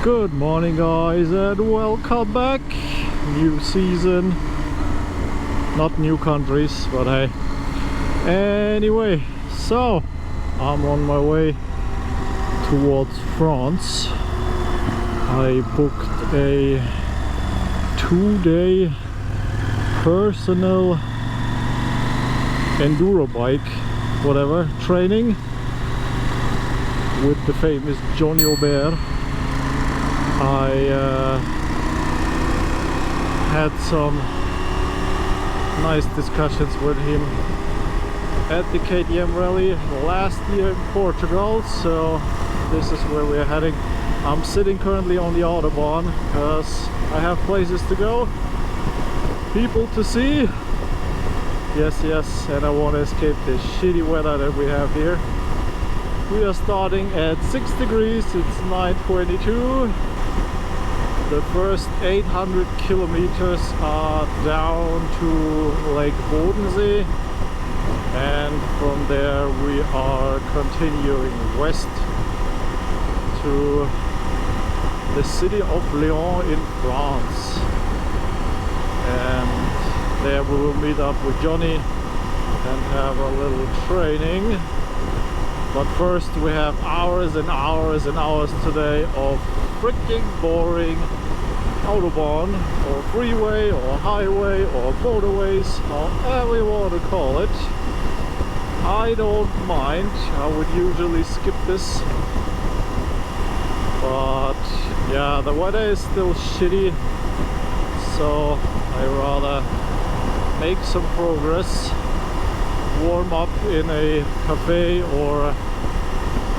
Good morning guys and welcome back. New season, not new countries, but hey. Anyway, so I'm on my way towards France. I booked a 2-day personal enduro bike, whatever, training with the famous Johnny Aubert. I had some nice discussions with him at the KTM rally last year in Portugal, so this is where we're heading. I'm sitting currently on the Autobahn because I have places to go, people to see. Yes, and I want to escape the shitty weather that we have here. We are starting at 6 degrees, it's 9:22. The first 800 kilometers are down to Lake Bodensee, and from there we are continuing west to the city of Lyon in France, and there we will meet up with Johnny and have a little training. But first we have hours and hours and hours today of freaking boring Autobahn or freeway or highway or motorways, however you want to call it. I don't mind, I would usually skip this, but yeah, the weather is still shitty, so I rather make some progress, warm up in a cafe or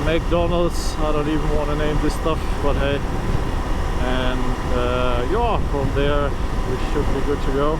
McDonald's. I don't even want to name this stuff, but hey, and yeah, from there we should be good to go.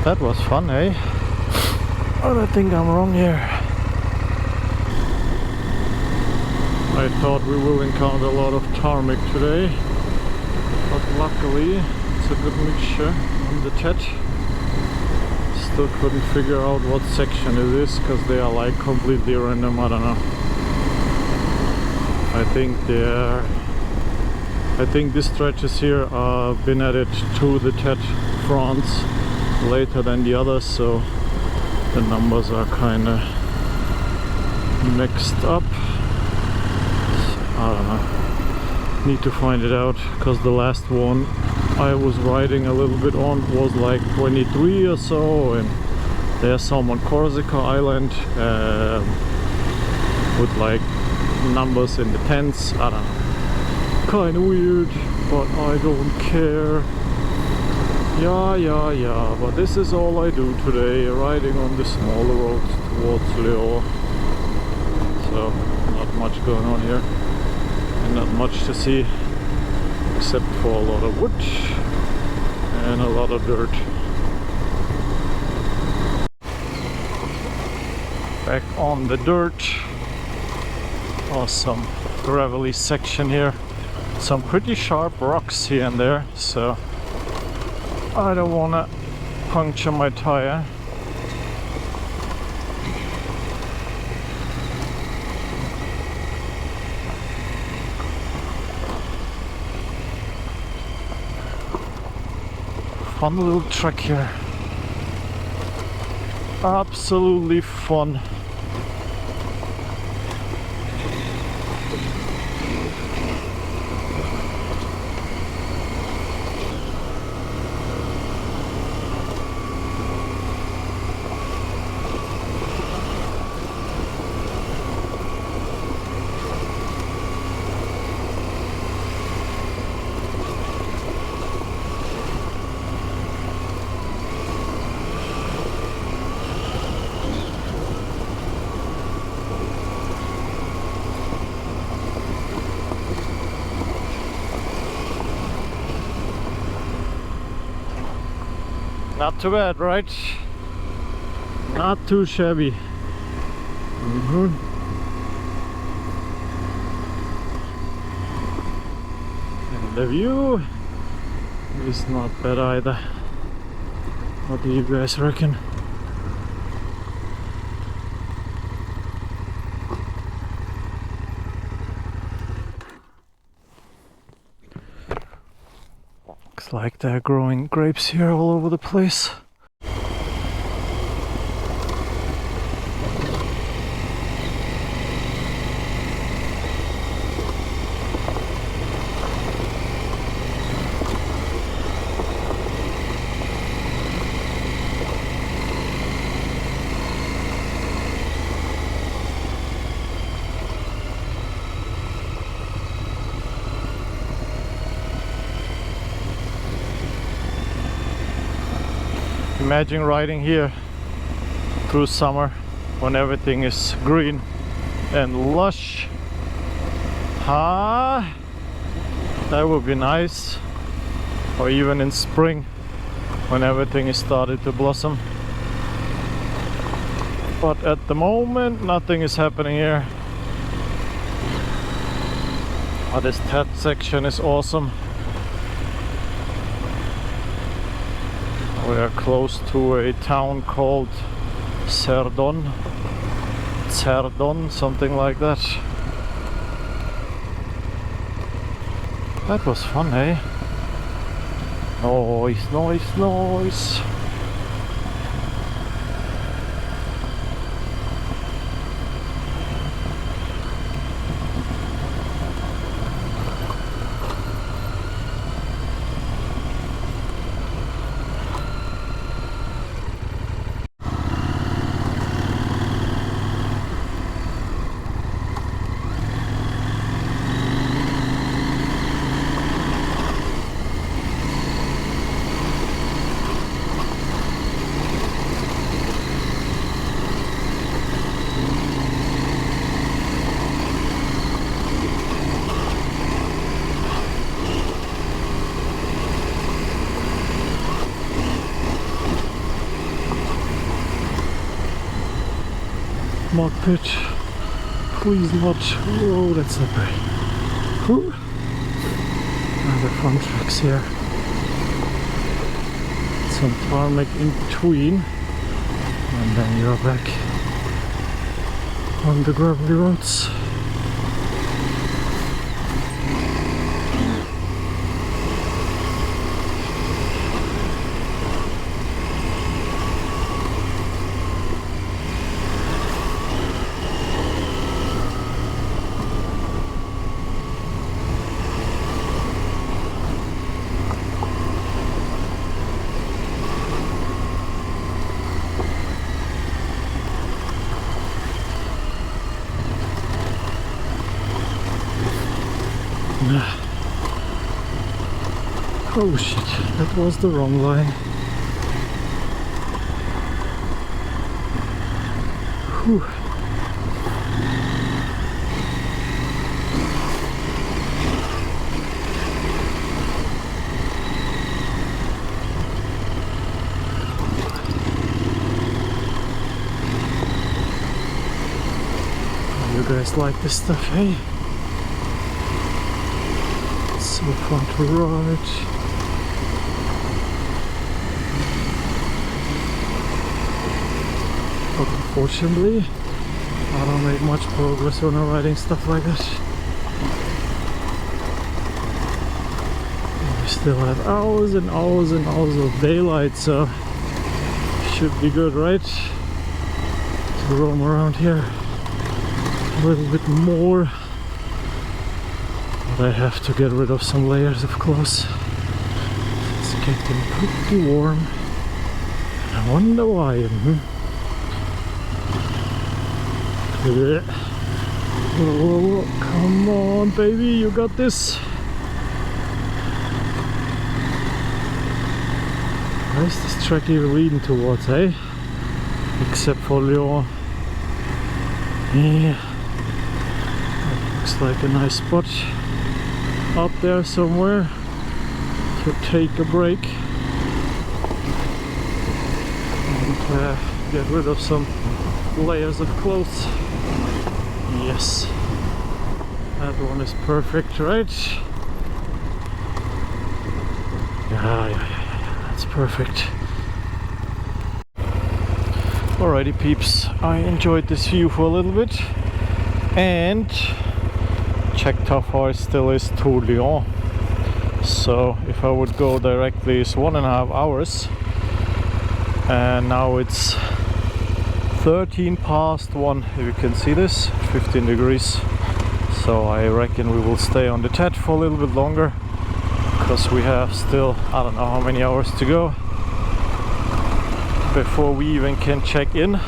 That was fun, eh? I don't think I'm wrong here. I thought we will encounter a lot of tarmac today, but luckily it's a good mixture on the TED. Still couldn't figure out what section it is because they are like completely random. I don't know. I think these stretches here are been added to the TED France later than the others, so the numbers are kind of mixed up. I don't know, need to find it out, because the last one I was riding a little bit on was like 23 or so, and there's some on Corsica Island with like numbers in the tens. I don't know, kind of weird, but I don't care. Yeah, but this is all I do today, riding on the smaller roads towards Lyon. So, not much going on here, and not much to see, except for a lot of wood and a lot of dirt. Back on the dirt. Awesome gravelly section here. Some pretty sharp rocks here and there, so I don't want to puncture my tire. fun little trek here. Absolutely fun. Not too bad, right? Not too shabby. And the view is not bad either. What do you guys reckon? Looks like they're growing grapes here all over the place. Imagine riding here through summer when everything is green and lush. That would be nice. Or even in spring when everything is started to blossom. But at the moment nothing is happening here. Oh, this TED section is awesome. We are close to a town called Cerdon, something like that. That was fun, eh? Noise, noise, noise. Mud pit, please not. Oh, that's not right. Whew. Another fun tracks here. Some tarmac in between, and then you're back on the gravelly roads. Oh shit, that was the wrong line. Whew. You guys like this stuff, hey? It's so fun to ride. But unfortunately, I don't make much progress when I'm riding stuff like that. We still have hours and hours and hours of daylight, so should be good, right? To roam around here a little bit more. But I have to get rid of some layers of clothes. It's getting pretty warm. I wonder why. Whoa, come on, baby, you got this. Where is this track even leading towards, eh? Except for Lyon. Yeah. That looks like a nice spot up there somewhere to take a break and get rid of some layers of clothes. Yes, that one is perfect, right? Yeah, that's perfect. Alrighty peeps, I enjoyed this view for a little bit and checked how far it still is to Lyon. So if I would go directly, it's 1.5 hours, and now it's 13 past 1, if you can see this, 15 degrees. So I reckon we will stay on the TED for a little bit longer, because we have still, I don't know how many hours to go before we even can check in.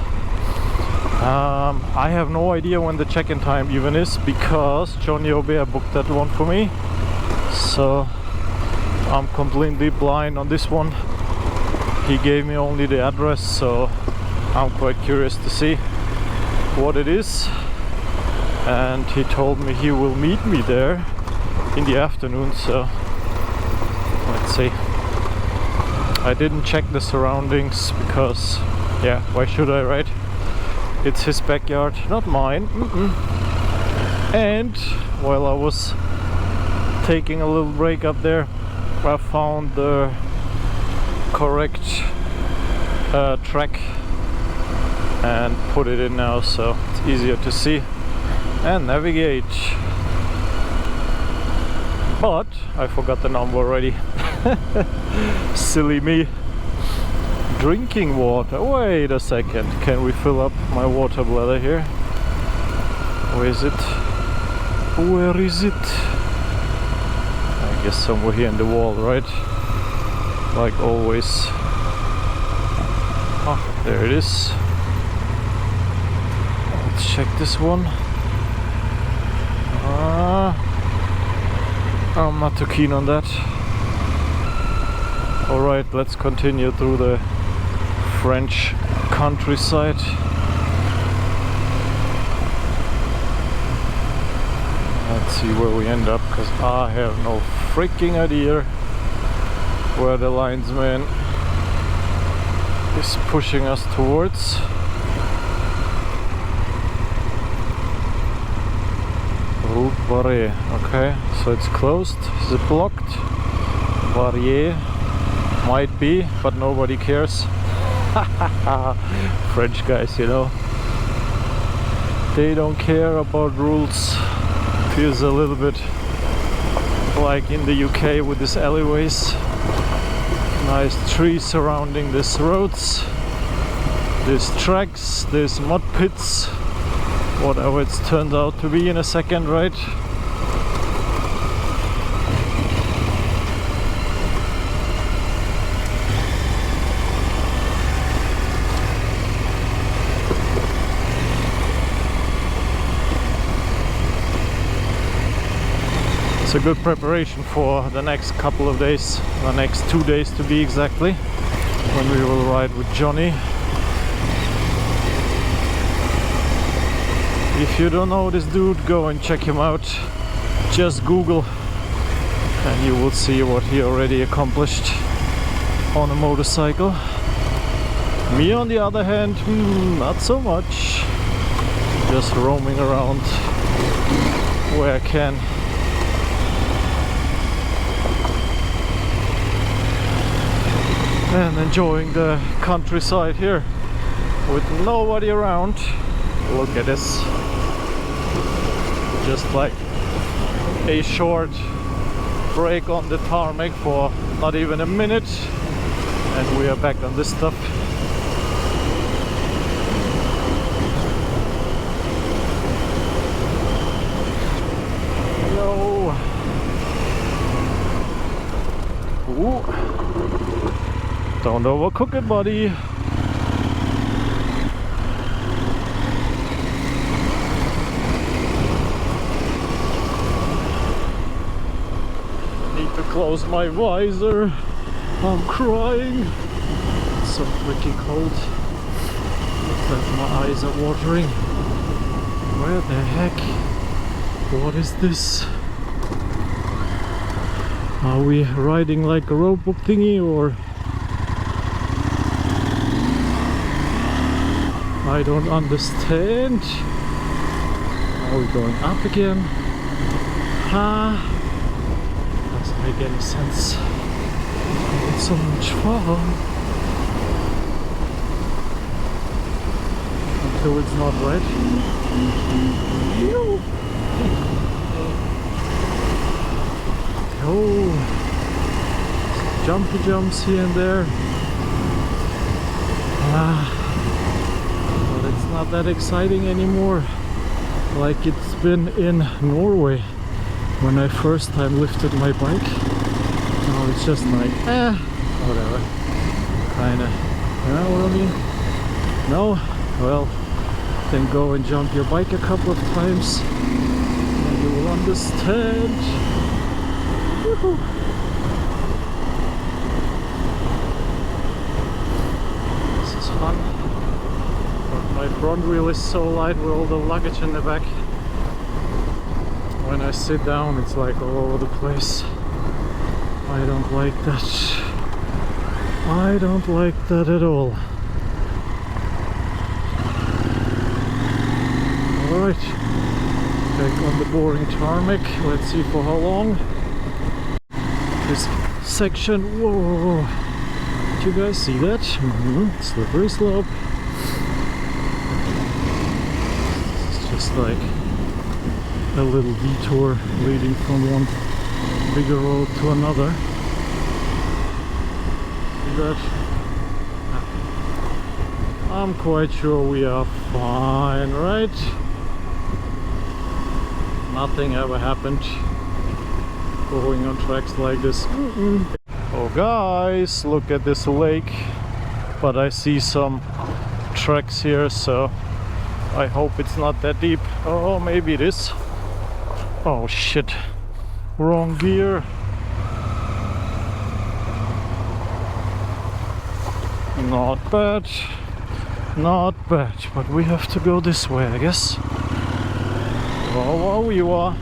I have no idea when the check-in time even is, because Johnny Aubert booked that one for me. So I'm completely blind on this one. He gave me only the address, so I'm quite curious to see what it is. And he told me he will meet me there in the afternoon, so let's see. I didn't check the surroundings because, yeah, why should I, right? It's his backyard, not mine. And while I was taking a little break up there, I found the correct track and put it in now, so it's easier to see and navigate. But I forgot the number already. Silly me. Drinking water. Wait a second. Can we fill up my water bladder here? Where is it? Where is it? I guess somewhere here in the wall, right? Like always. Oh, there it is. Let's check this one. I'm not too keen on that. Alright, let's continue through the French countryside. Let's see where we end up, because I have no freaking idea where the linesman is pushing us towards. Route Barré. Okay, so it's closed. Is it blocked? Barrier. Might be, but nobody cares. French guys, you know, they don't care about rules. Feels a little bit like in the UK with these alleyways. Nice trees surrounding these roads, these tracks, these mud pits, whatever it's turned out to be in a second, right? A good preparation for the next couple of days, the next 2 days to be exactly, when we will ride with Johnny. If you don't know this dude, go and check him out. Just Google and you will see what he already accomplished on a motorcycle. Me on the other hand, not so much. Just roaming around where I can. And enjoying the countryside here with nobody around. Look at this. Just like a short break on the tarmac for not even a minute, and we are back on this stuff. Yo. Ooh. Don't overcook it, buddy. Need to close my visor. I'm crying. It's so freaking cold that my eyes are watering. Where the heck? What is this? Are we riding like a rowboat thingy, or? I don't understand. Are we going up again? Doesn't make any sense. It's so much fun. Until it's not right. Oh, jumpy jumps here and there. But it's not that exciting anymore, like it's been in Norway when I first time lifted my bike. Now it's just like, whatever, kinda, you know what I mean? No? Well, then go and jump your bike a couple of times and you will understand. Woohoo. This is fun. But my front wheel is so light with all the luggage in the back. When I sit down, it's like all over the place. I don't like that. I don't like that at all. Alright, back on the boring tarmac. Let's see for how long. This section, whoa, did you guys see that? Slippery slope. It's just like a little detour leading from one bigger road to another. See that? I'm quite sure we are fine, right? Nothing ever happened going on tracks like this. Oh guys, look at this lake, but I see some tracks here, so I hope it's not that deep. Oh, maybe it is. Oh shit, wrong gear. Not bad, not bad, but we have to go this way, I guess. Oh, you are.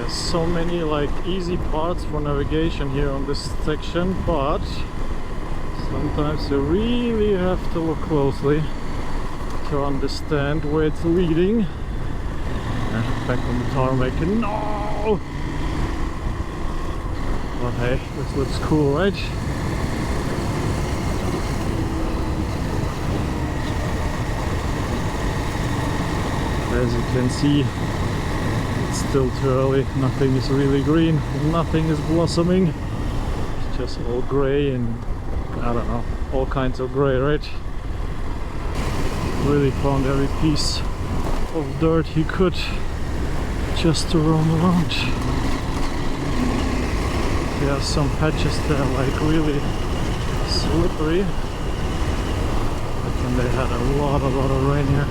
So many like easy parts for navigation here on this section, but sometimes you really have to look closely to understand where it's leading. Back on the tarmac. No! But hey, this looks cool, right? As you can see, still too early, nothing is really green, nothing is blossoming, it's just all grey and I don't know, all kinds of grey, right? Really found every piece of dirt he could just to roam around. There are some patches that are like really slippery, but then they had a lot of rain here.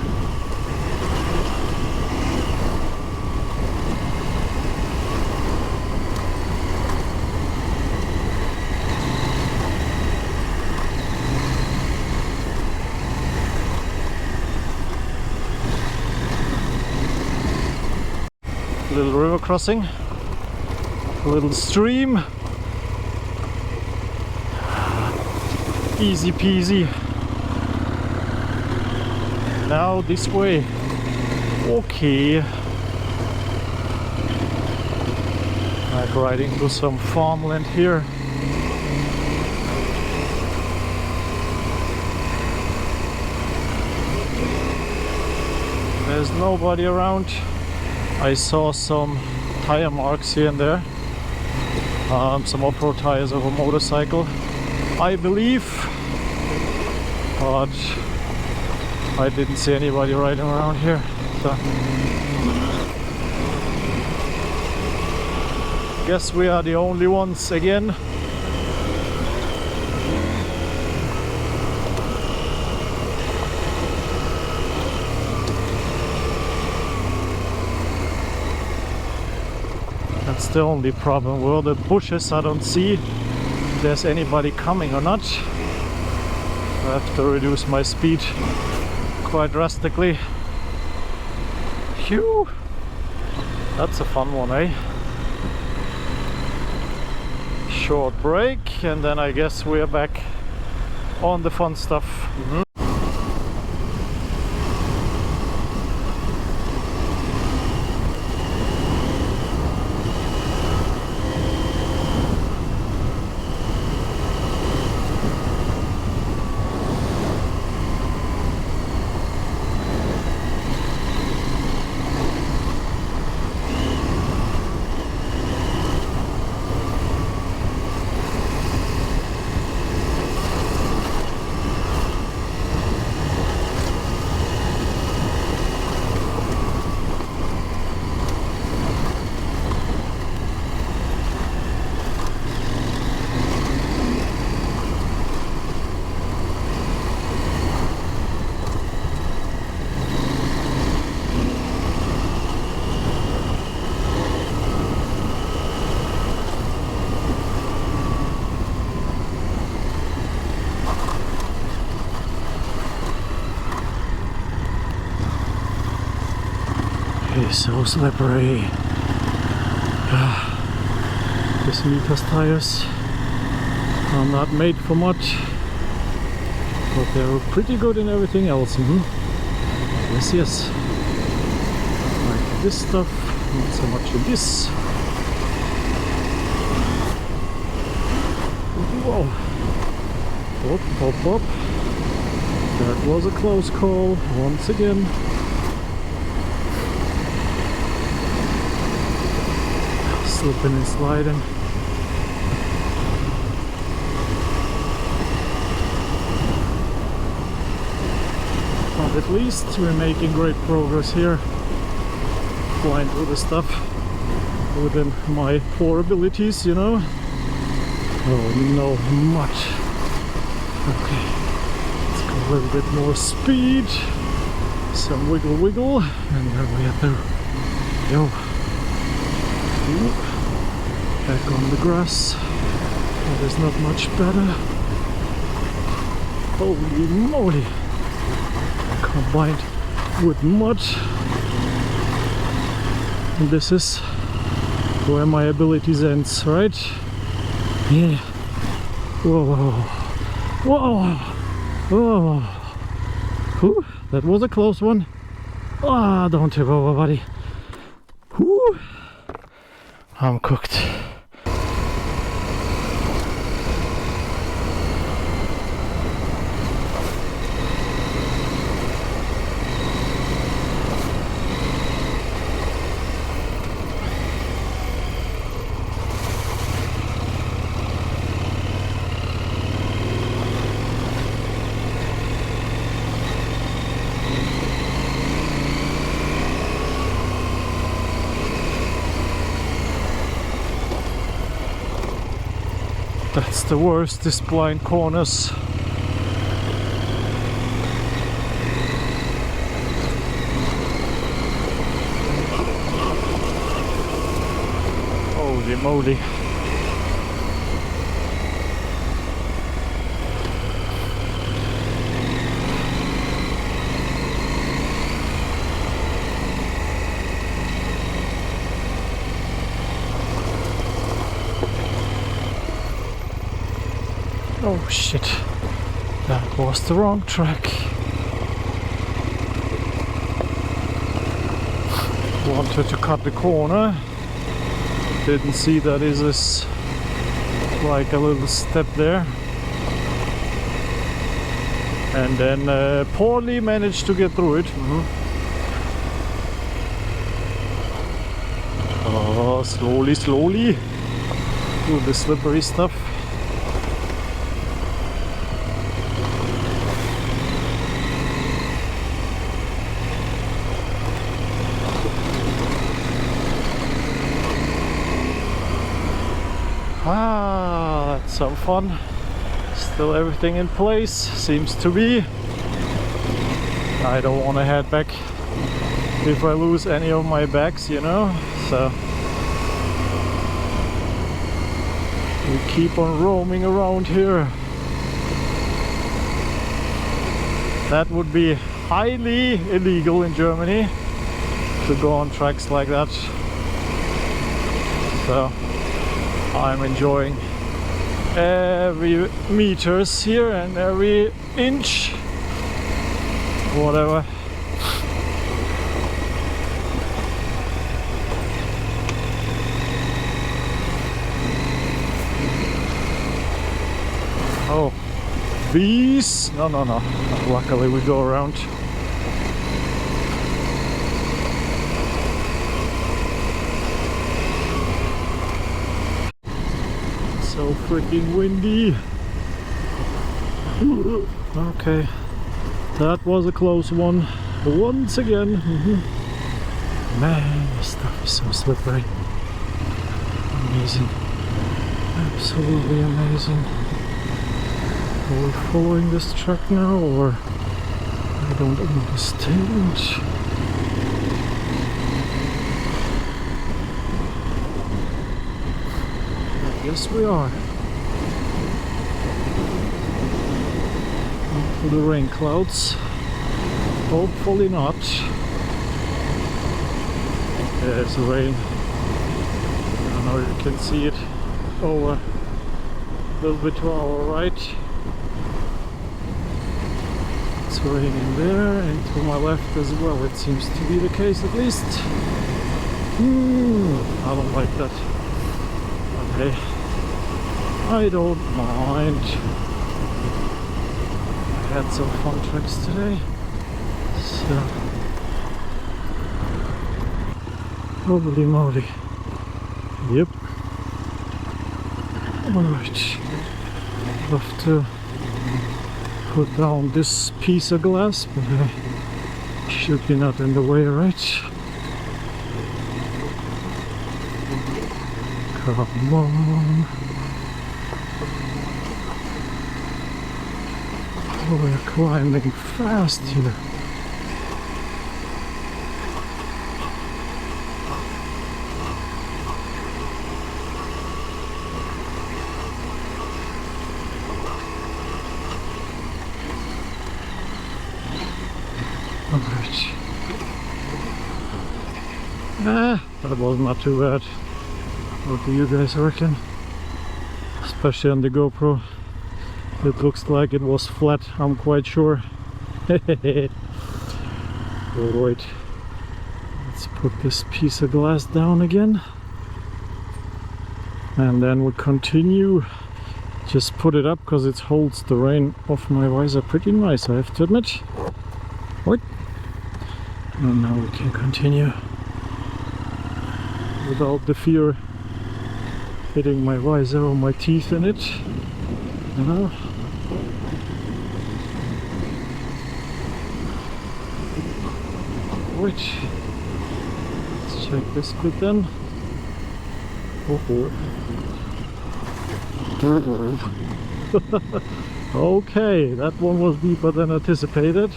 Little river crossing, a little stream, easy peasy. Now this way. Okay. Like riding through some farmland here. There's nobody around. I saw some tire marks here and there. Some off-road tires of a motorcycle, I believe. But I didn't see anybody riding around here. So guess we are the only ones again. That's the only problem. Well, the bushes, I don't see if there's anybody coming or not. I have to reduce my speed quite drastically. Phew! That's a fun one, eh? Short break, and then I guess we're back on the fun stuff. It's so slippery. This Mitas tires are not made for much, but they're pretty good in everything else. Yes, yes. Like this stuff, not so much in this. Whoa! Pop, pop, pop. That was a close call once again. Slipping and sliding. But at least we're making great progress here. Flying through the stuff within my poor abilities, you know. Oh, no, much. Okay, let's go a little bit more speed. Some wiggle wiggle, and there we are through. Yo. Back on the grass. That is not much better. Holy moly! Combined with mud. And this is where my abilities ends, right? Yeah. Whoa! Whoa! Whoa! Whew, that was a close one. Ah, don't tip over, buddy. Whew. I'm cooked. That's the worst, these blind corners. Holy moly. Oh shit, that was the wrong track. Wanted to cut the corner. Didn't see that is this like a little step there. And then poorly managed to get through it. Oh, slowly, slowly. Through the slippery stuff. Ah, that's some fun. Still everything in place, seems to be. I don't want to head back if I lose any of my bags, you know, so we keep on roaming around here. That would be highly illegal in Germany to go on tracks like that, so I'm enjoying every meters here and every inch, whatever. Oh, bees! No. Luckily we go around. So freaking windy. Okay, that was a close one once again. Man, this stuff is so slippery. Amazing, absolutely amazing. Are we following this truck now, or I don't understand. Yes, we are. For the rain clouds. Hopefully not. There's rain. I know you can see it over a little bit to our right. It's raining there, and to my left as well. It seems to be the case, at least. I don't like that. Okay. I don't mind. I had some fun tracks today, so holy moly. Yep. Alright. Have to put down this piece of glass, but I should be not in the way, right? Come on. Oh, we're climbing fast here. Alright. That was not too bad. What do you guys reckon? Especially on the GoPro. It looks like it was flat, I'm quite sure. Alright, let's put this piece of glass down again. And then we'll continue. Just put it up because it holds the rain off my visor pretty nice, I have to admit. Right. And now we can continue without the fear hitting my visor or my teeth in it. You know? Right. Let's check this bit then. Okay, that one was deeper than anticipated.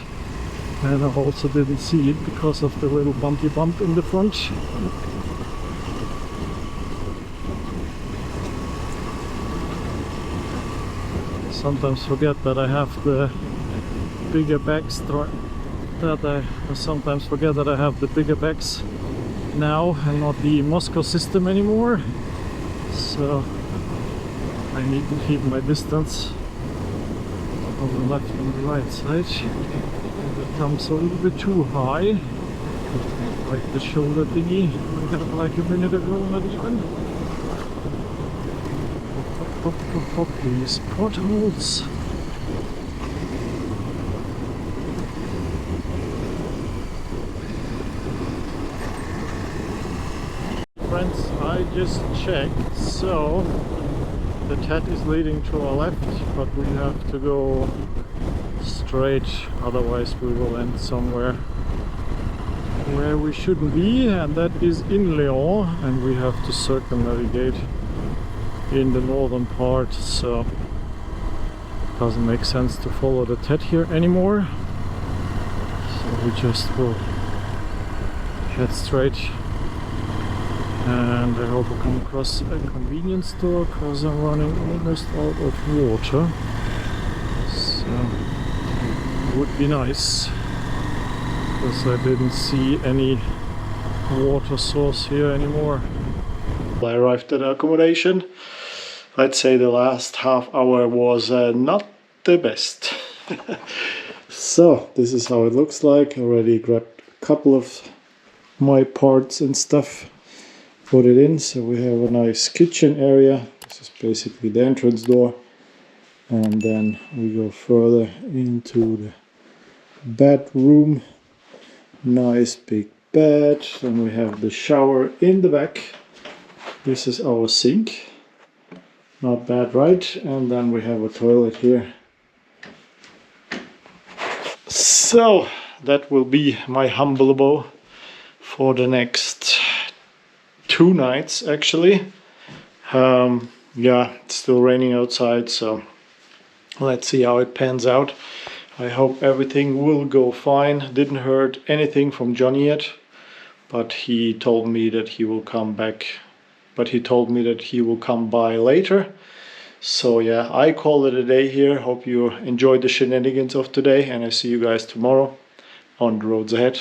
And I also didn't see it because of the little bumpy bump in the front. Sometimes forget that I have the bigger bags I sometimes forget that I have the bigger bags now and not the Moscow system anymore. So I need to keep my distance on the left and the right side. It becomes a little bit too high. Like the shoulder thingy we had like a minute ago, not even. These potholes. Friends, I just checked, so the TED is leading to our left, but we have to go straight, otherwise we will end somewhere where we shouldn't be, and that is in Lyon, and we have to circumnavigate in the northern part, so it doesn't make sense to follow the TED here anymore. So we just will head straight, and I hope I come across a convenience store because I'm running almost out of water, so it would be nice because I didn't see any water source here anymore. I arrived at accommodation. I'd say the last half hour was not the best. So this is how it looks like. I already grabbed a couple of my parts and stuff, put it in. So we have a nice kitchen area. This is basically the entrance door, and then we go further into the bedroom. Nice big bed, and we have the shower in the back. This is our sink, not bad, right? And then we have a toilet here. So that will be my humble abode for the next 2 nights actually. Yeah, it's still raining outside, so let's see how it pans out. I hope everything will go fine. Didn't heard anything from Johnny yet, but he told me that he will come back. But he told me that he will come by later. So yeah, I call it a day here. Hope you enjoyed the shenanigans of today, and I see you guys tomorrow on the roads ahead.